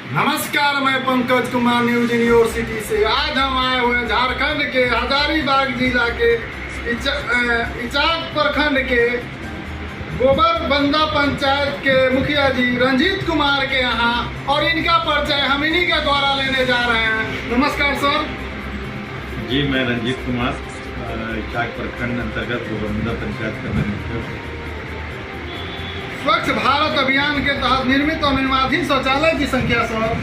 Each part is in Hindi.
नमस्कार, मैं पंकज कुमार न्यूज यूनिवर्सिटी से। आज हम आए हुए हैं झारखंड के हजारीबाग जिला के इचाक प्रखंड के गोबरबंदा पंचायत के मुखिया जी रंजीत कुमार के यहाँ, और इनका परिचय हम इन्हीं के द्वारा लेने जा रहे हैं। नमस्कार सर। जी, मैं रंजीत कुमार, इचाक प्रखंड अंतर्गत गोबरबंदा पंचायत का मैं मुखिया हूँ। स्वच्छ भारत अभियान के तहत निर्मित और निर्माणाधीन शौचालय की संख्या सर,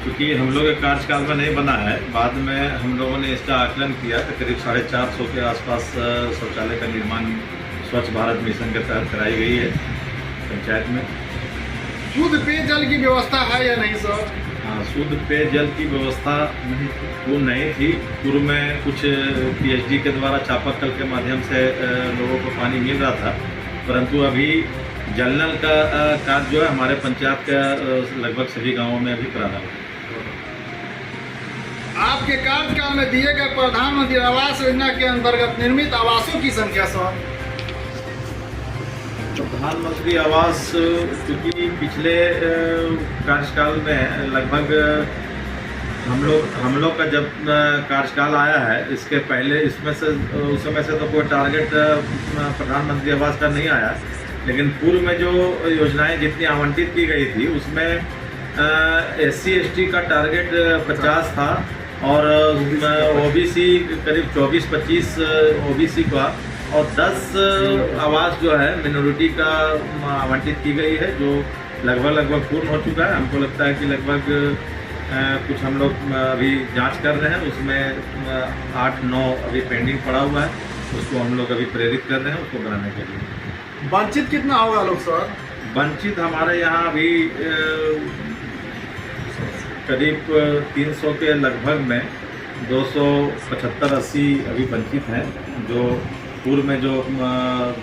क्योंकि हम लोग के कार्यकाल में नहीं बना है, बाद में हम लोगों ने इसका आकलन किया कि करीब 450 के आसपास शौचालय का निर्माण स्वच्छ भारत मिशन के तहत कराई गई है पंचायत में। शुद्ध पेयजल की व्यवस्था है या नहीं सर? हाँ, शुद्ध पेयजल की व्यवस्था पूर्ण नहीं थी। पूर्व में कुछ पीएचडी के द्वारा चापाकल के माध्यम से लोगों को पानी मिल रहा था, परंतु अभी जल नल का कार्य जो है हमारे पंचायत का लगभग सभी गांवों में अभी प्रारंभ है। आपके कार्यकाल में दिए गए प्रधानमंत्री आवास योजना के अंतर्गत निर्मित आवासों की संख्या सर? प्रधानमंत्री आवास, क्योंकि पिछले कार्यकाल में लगभग हम लोग का जब कार्यकाल आया है, इसके पहले इसमें से उस समय से तो कोई टारगेट प्रधानमंत्री आवास का नहीं आया, लेकिन पूर्व में जो योजनाएं जितनी आवंटित की गई थी उसमें SC/ST का टारगेट 50 था और OBC करीब 24-25 OBC का, और 10 आवास जो है मिनोरिटी का आवंटित की गई है, जो लगभग पूर्ण हो चुका है। हमको लगता है कि लगभग कुछ हम लोग अभी जांच कर रहे हैं, उसमें 8-9 अभी पेंडिंग पड़ा हुआ है, उसको हम लोग अभी प्रेरित कर रहे हैं उसको बनाने के लिए। वंचित कितना होगा लोग सर? वंचित हमारे यहाँ अभी करीब 300 के लगभग में 275-80 अभी वंचित हैं, जो पूर्व में जो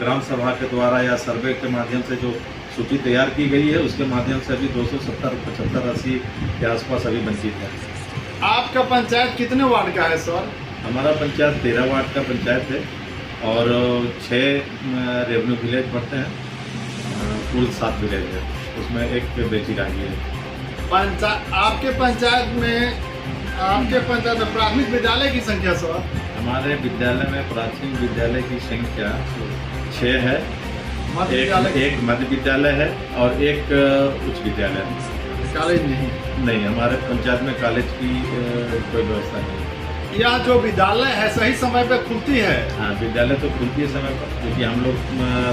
ग्राम सभा के द्वारा या सर्वे के माध्यम से जो सूची तैयार की गई है उसके माध्यम से अभी 270-75-80 के आसपास अभी वंचित है। आपका पंचायत कितने वार्ड का है सर? हमारा पंचायत 13 वार्ड का पंचायत है और 6 रेवेन्यू विलेज पड़ते हैं, कुल 7 विलेज है, उसमें एक बेची राही है। आपके पंचायत में प्राथमिक विद्यालय की संख्या सर? हमारे विद्यालय में प्राथमिक विद्यालय की संख्या 6 है। एक मध्य विद्यालय है और एक उच्च विद्यालय है। कॉलेज नहीं? हमारे पंचायत में कॉलेज की कोई व्यवस्था नहीं। यह जो विद्यालय है सही समय पर खुलती है? हाँ, विद्यालय तो खुलती है समय पर, क्योंकि हम लोग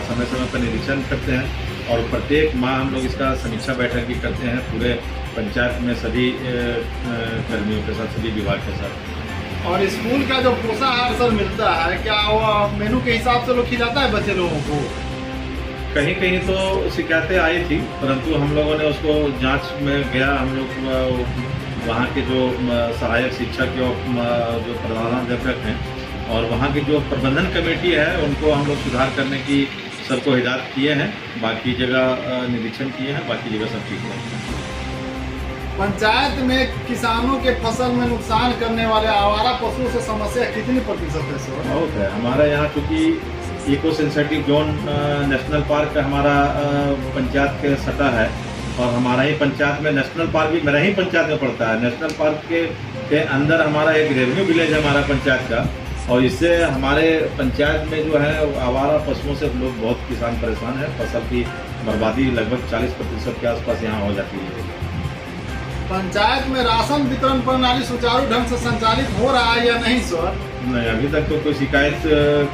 समय समय पर निरीक्षण करते हैं और प्रत्येक माह हम लोग इसका समीक्षा बैठक भी करते हैं पूरे पंचायत में सभी कर्मियों के साथ, सभी विभाग के साथ। और स्कूल का जो पोषाहार सर मिलता है, क्या वो मेनू के हिसाब से लोग खिलाता है बच्चे लोगों को? कहीं कहीं तो शिकायतें आई थी, परंतु हम लोगों ने उसको जांच में गया, हम लोग वहाँ के जो सहायक शिक्षक जो प्रधानाध्यापक हैं और वहाँ की जो प्रबंधन कमेटी है उनको हम लोग सुधार करने की सबको हिदायत किए हैं, बाकी जगह निरीक्षण किए हैं, बाकी जगह सब ठीक है। पंचायत में किसानों के फसल में नुकसान करने वाले आवारा पशुओं से समस्या कितनी प्रतिशत है सर? बहुत है। हमारा यहाँ चूँकि eco sensitive zone national park हमारा पंचायत के सटा है, और हमारा ही पंचायत में नेशनल पार्क भी मेरा ही पंचायत में पड़ता है। नेशनल पार्क के अंदर हमारा एक रेवेन्यू विलेज है हमारा पंचायत का, और इससे हमारे पंचायत में जो है आवारा पशुओं से लोग बहुत किसान परेशान है। फसल की बर्बादी लगभग 40% के आसपास यहाँ हो जाती है। पंचायत में राशन वितरण प्रणाली सुचारू ढंग से संचालित हो रहा है या नहीं सर? नहीं, अभी तक तो कोई शिकायत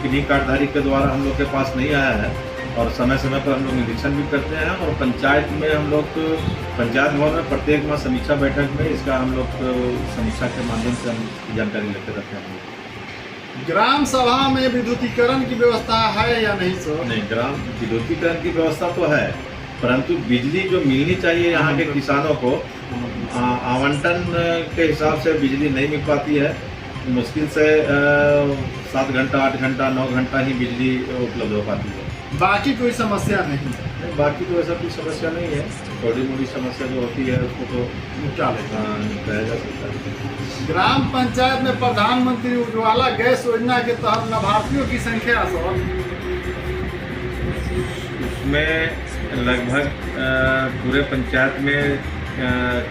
किन्हीं कार्डधारी के द्वारा हम लोग के पास नहीं आया है, और समय समय पर हम लोग निरीक्षण भी करते हैं, और पंचायत में हम लोग पंचायत भवन में प्रत्येक माह समीक्षा बैठक में इसका हम लोग समीक्षा के माध्यम से हम जानकारी लेते रहते हैं। ग्राम सभा में विद्युतीकरण की व्यवस्था है या नहीं सर? नहीं, ग्राम विद्युतीकरण की व्यवस्था तो है, परंतु बिजली जो मिलनी चाहिए यहाँ के किसानों को आवंटन के हिसाब से बिजली नहीं मिल पाती है। मुश्किल से 7 घंटा, 8 घंटा, 9 घंटा ही बिजली उपलब्ध हो पाती है। बाकी कोई समस्या नहीं? बाकी तो ऐसा कोई समस्या नहीं है। थोड़ी मोड़ी समस्या जो होती है उसको तो निपटाया जा सकता है। ग्राम पंचायत में प्रधानमंत्री उज्ज्वला गैस योजना के तहत लाभार्थियों की संख्या उसमें लगभग पूरे पंचायत में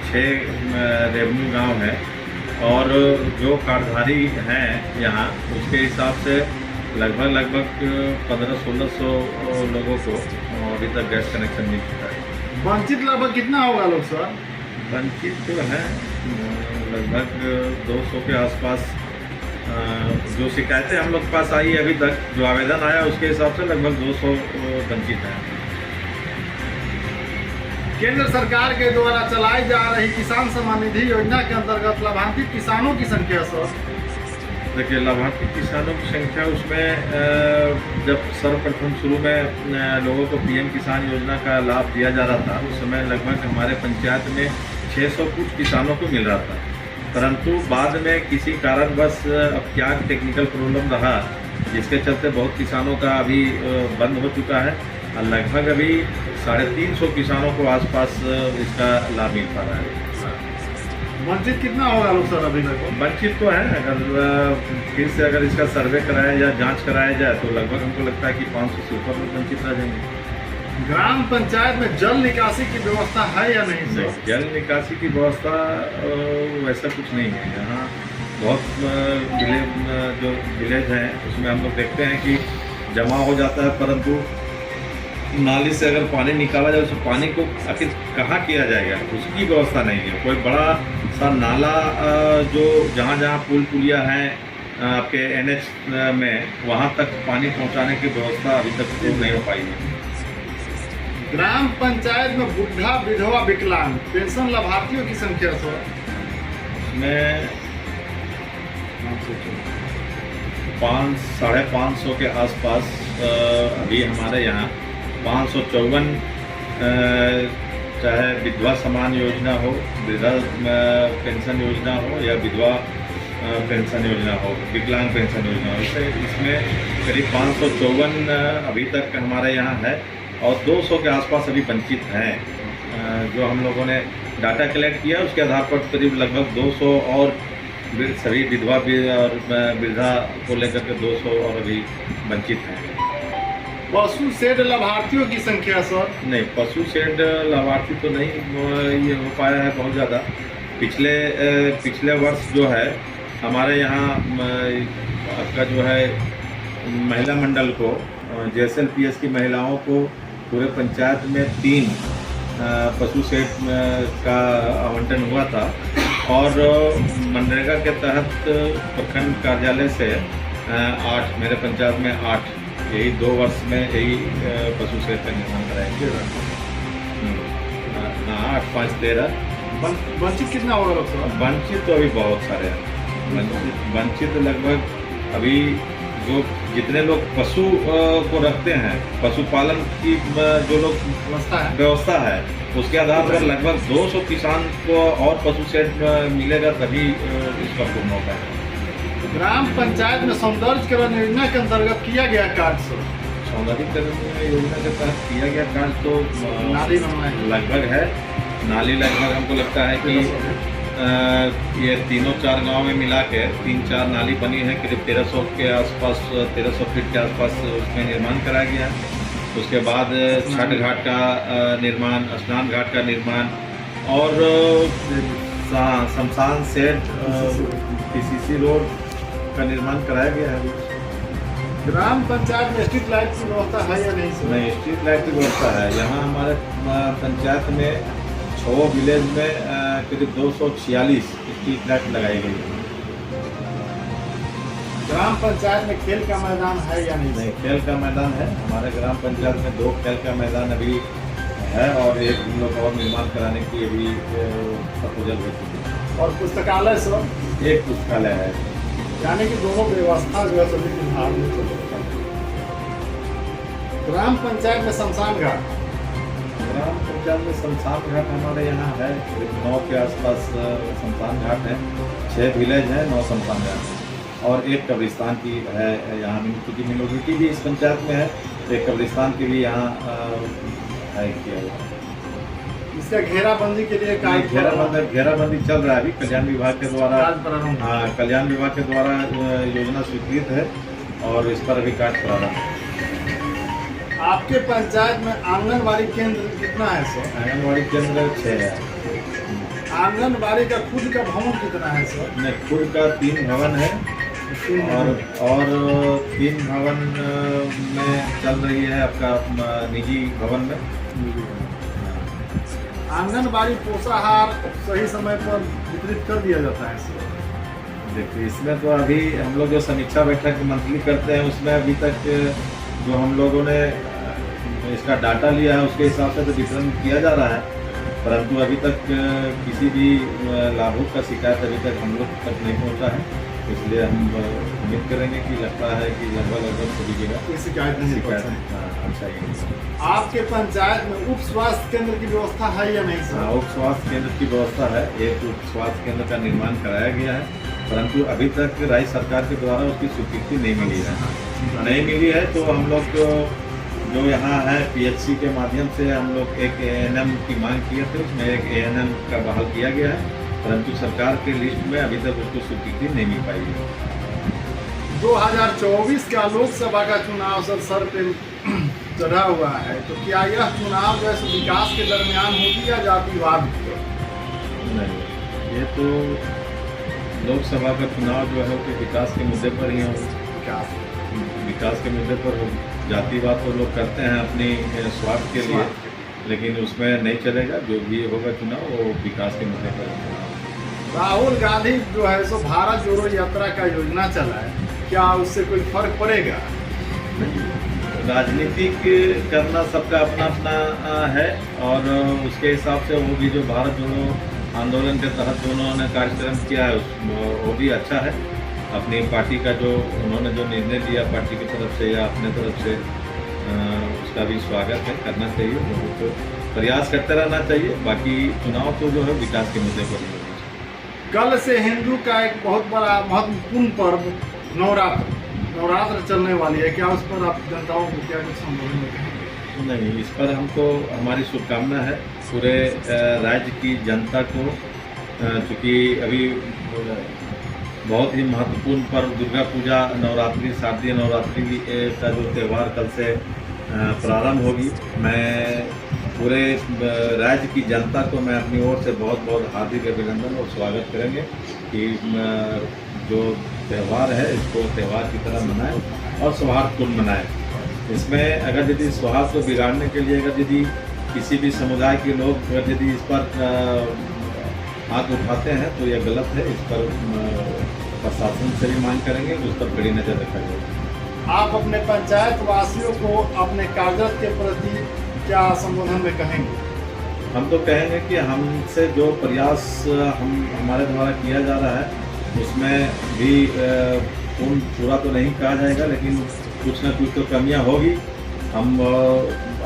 6 रेवेन्यू गांव है और जो कार्डधारी हैं यहाँ उसके हिसाब से लगभग 1500-1600 लोगों को अभी तक गैस कनेक्शन मिल चुका है। वंचित लगभग कितना होगा लोग सर? वंचित तो है लगभग 200 के आसपास। जो शिकायतें हम लोग के पास आई अभी तक, जो आवेदन आया उसके हिसाब से लगभग 200 वंचित हैं। केंद्र सरकार के द्वारा चलाई जा रही किसान सम्मान निधि योजना के अंतर्गत लाभान्वित किसानों की संख्या सर? देखिए, लाभार्थी किसानों की संख्या उसमें जब सर्वप्रथम शुरू में लोगों को पीएम किसान योजना का लाभ दिया जा रहा था उस समय लगभग हमारे पंचायत में 600 कुछ किसानों को मिल रहा था, परंतु बाद में किसी कारणवश अब क्या टेक्निकल प्रॉब्लम रहा जिसके चलते बहुत किसानों का अभी बंद हो चुका है और लगभग अभी 350 किसानों को आसपास इसका लाभ मिल पा रहा है। वंचित कितना होगा लोग सर अभी तक? वंचित तो है, अगर फिर से अगर इसका सर्वे कराया या जांच कराया जाए तो लगभग हमको लगता है कि 500 से ऊपर लोग वंचित रह जाएंगे। ग्राम पंचायत में जल निकासी की व्यवस्था है या नहीं सर? जल निकासी की व्यवस्था वैसा कुछ नहीं है। यहाँ बहुत जो विलेज हैं उसमें हम लोग देखते हैं कि जमा हो जाता है, परंतु नाली से अगर पानी निकाला जाए उस पानी को आखिर कहाँ किया जाएगा उसकी व्यवस्था नहीं है। कोई बड़ा सा नाला जो जहाँ पुल पुलिया हैं आपके NH में वहाँ तक पानी पहुँचाने की व्यवस्था अभी तक नहीं हो पाई है। ग्राम पंचायत में बुढ़ा विधवा विकलांग पेंशन लाभार्थियों की संख्या सर? उसमें 500-550 के आसपास अभी हमारे यहाँ 554 चाहे विधवा समान योजना हो, वृद्धा पेंशन योजना हो या विधवा पेंशन योजना हो, विकलांग पेंशन योजना हो, इसमें करीब 554 अभी तक हमारे यहाँ है और 200 के आसपास अभी वंचित हैं। जो हम लोगों ने डाटा कलेक्ट किया उसके आधार पर करीब लगभग 200 और सभी विधवा और वृद्धा को लेकर के 200 और अभी वंचित हैं। पशु शेड लाभार्थियों की संख्या सर? नहीं, पशु शेड लाभार्थी तो नहीं ये हो पाया है बहुत ज़्यादा। पिछले वर्ष जो है हमारे यहाँ आपका जो है महिला मंडल को JSLPS की महिलाओं को पूरे पंचायत में 3 पशु शेड का आवंटन हुआ था और मनरेगा के तहत प्रखंड कार्यालय से 8 मेरे पंचायत में 8 यही 2 वर्ष में यही पशु शेड का निर्माण कराएंगे। 8, 5, 13। वंचित कितना होगा लोग सर? वंचित तो अभी बहुत सारे हैं। वंचित लगभग अभी जो जितने लोग पशु को रखते हैं, पशुपालन की जो लोग व्यवस्था है उसके आधार पर लगभग 200 किसान को और पशु शेड मिलेगा तभी इसका पूर्ण होता है। ग्राम पंचायत में सौंदर्यीकरण योजना के अंतर्गत किया गया कार्य सर? सौंदर्यीकरण योजना के तहत किया गया कार्य तो नाली लगभग है। नाली लगभग हमको लगता है कि ये 3-4 गांव में मिला के 3-4 नाली बनी है, करीब 1300 के आसपास 1300 फीट के आसपास उसमें निर्माण कराया गया। उसके बाद छठ घाट का निर्माण, स्नान घाट का निर्माण और शमशान सेट PCC रोड का निर्माण कराया गया है। ग्राम पंचायत में स्ट्रीट लाइट की व्यवस्था है या नहीं सर? नहीं, स्ट्रीट लाइट की व्यवस्था है। यहाँ हमारे पंचायत में 6 विलेज में करीब 246 स्ट्रीट लाइट लगाई गई है। ग्राम पंचायत में खेल का मैदान है या नहीं? नहीं, खेल का मैदान है। हमारे ग्राम पंचायत में 2 खेल का मैदान अभी है और एक हम लोग और निर्माण कराने की अभी प्रपोजल हो चुकी है। और पुस्तकालय सर? एक पुस्तकालय है, यानी कि दोनों व्यवस्था जो है सभी विभाग में चल रही है। ग्राम पंचायत में शमशान घाट? ग्राम पंचायत में शमशान घाट हमारे यहाँ है, करीब 9 के आसपास शमशान घाट है। 6 विलेज है, 9 शमशान घाट और एक कब्रिस्तान की है यहाँ, क्योंकि मिनोरिटी भी इस पंचायत में है, एक कब्रिस्तान की भी यहाँ है किया हुआ। इसका घेराबंदी के लिए घेराबंदी चल रहा है अभी कल्याण विभाग के द्वारा। हाँ, कल्याण विभाग के द्वारा योजना स्वीकृत है और इस पर अभी कार्य प्रारंभ है। आपके पंचायत में आंगनबाड़ी केंद्र कितना है सर? आंगनबाड़ी केंद्र 6 है। आंगनबाड़ी का खुद का भवन कितना है सर? नहीं, खुद का 3 भवन है और 3 भवन में चल रही है आपका निजी भवन में। आंगनबाड़ी पोषाहार सही समय पर वितरित कर दिया जाता है सर? देखिए, इसमें तो अभी हम लोग जो समीक्षा बैठक मंथली करते हैं उसमें अभी तक जो हम लोगों ने इसका डाटा लिया है उसके हिसाब से तो वितरण किया जा रहा है, परंतु अभी तक किसी भी लाभुक का शिकायत अभी तक हम लोग तक नहीं पहुंचा है। इसलिए हम उम्मीद करेंगे कि लगता है कि लगभग सभी जगह कोई शिकायत नहीं पहुंचा। अच्छा ही। आपके पंचायत में उप स्वास्थ्य केंद्र की व्यवस्था है या नहीं सर? उप स्वास्थ्य केंद्र की व्यवस्था है। एक उप स्वास्थ्य केंद्र का निर्माण कराया गया है, परंतु अभी तक राज्य सरकार के द्वारा उसकी स्वीकृति नहीं मिली है। नहीं मिली है तो हम लोग जो यहाँ है PHC के माध्यम से हम लोग एक ANM की मांग किए थे, उसमें एक ANM का बहाल किया गया है, परंतु सरकार के लिस्ट में अभी तक उसको स्वीकृति नहीं मिल पाई है। 2024 का लोकसभा का चुनाव सर पे चढ़ा हुआ है, तो क्या यह चुनाव जो है विकास के दरमियान होगी या जातिवाद की? नहीं, ये तो लोकसभा का चुनाव जो है वो विकास के मुद्दे पर ही हो। विकास के मुद्दे पर हो। जातिवाद तो लोग करते हैं अपनी स्वार्थ के लिए, लेकिन उसमें नहीं चलेगा। जो भी होगा चुनाव वो विकास के मुद्दे पर होगा। राहुल गांधी जो है सो भारत जोड़ो यात्रा का योजना चला है, क्या उससे कोई फर्क पड़ेगा? राजनीतिक करना सबका अपना अपना है और उसके हिसाब से वो भी जो भारत जोड़ो आंदोलन के तहत जो उन्होंने कार्यक्रम किया है वो भी अच्छा है। अपनी पार्टी का जो उन्होंने जो निर्णय लिया पार्टी की तरफ से या अपने तरफ से, उसका भी स्वागत है, करना चाहिए। लोगों को प्रयास करते रहना चाहिए। बाकी चुनाव तो जो है विकास के मुद्दे पर ही होगा। कल से हिंदू का एक बहुत बड़ा महत्वपूर्ण पर्व नवरात्र चलने वाली है, क्या उस पर आप जनताओं को क्या कुछ संबोधन कहेंगे? नहीं, इस पर हमको हमारी शुभकामना है पूरे राज्य की जनता को, चूँकि अभी बहुत ही महत्वपूर्ण पर्व दुर्गा पूजा नवरात्रि, शारदीय नवरात्रि का जो त्यौहार कल से प्रारंभ होगी। मैं पूरे राज्य की जनता को मैं अपनी ओर से बहुत बहुत हार्दिक अभिनंदन और स्वागत करेंगे कि जो त्यौहार है इसको त्यौहार की तरह मनाएं और सौहार्दपूर्ण मनाएं। इसमें अगर यदि सौहार्द को बिगाड़ने के लिए अगर यदि किसी भी समुदाय के लोग अगर यदि इस पर हाथ उठाते हैं तो यह गलत है। इस पर प्रशासन से भी मांग करेंगे, उस पर कड़ी नज़र रखा जाएगा। आप अपने पंचायत वासियों को अपने कागज के प्रति क्या संबोधन में कहेंगे? हम तो कहेंगे कि हमसे जो प्रयास हमारे द्वारा किया जा रहा है उसमें भी पूरा तो नहीं कहा जाएगा, लेकिन कुछ ना कुछ तो कमियां होगी। हम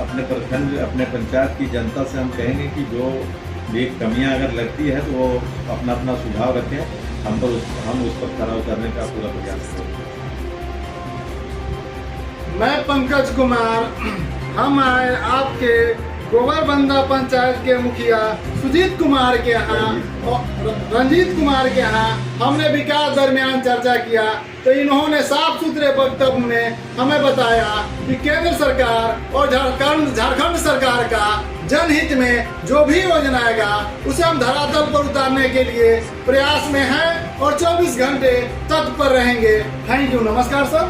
अपने प्रखंड अपने पंचायत की जनता से हम कहेंगे कि जो भी कमियां अगर लगती है तो वो अपना अपना सुझाव रखें, हम उस पर खरा उतरने का पूरा प्रयास करेंगे। मैं पंकज कुमार, हम आए आपके गोबरबंदा पंचायत के मुखिया सुजीत कुमार के यहाँ और रंजीत कुमार के यहाँ हमने विकास दरमियान चर्चा किया, तो इन्होंने साफ सुथरे वक्तव्य में हमें बताया कि केंद्र सरकार और झारखंड सरकार का जनहित में जो भी योजना आएगा उसे हम धरातल पर उतारने के लिए प्रयास में हैं और 24 घंटे तत्पर रहेंगे। थैंक यू, नमस्कार सर।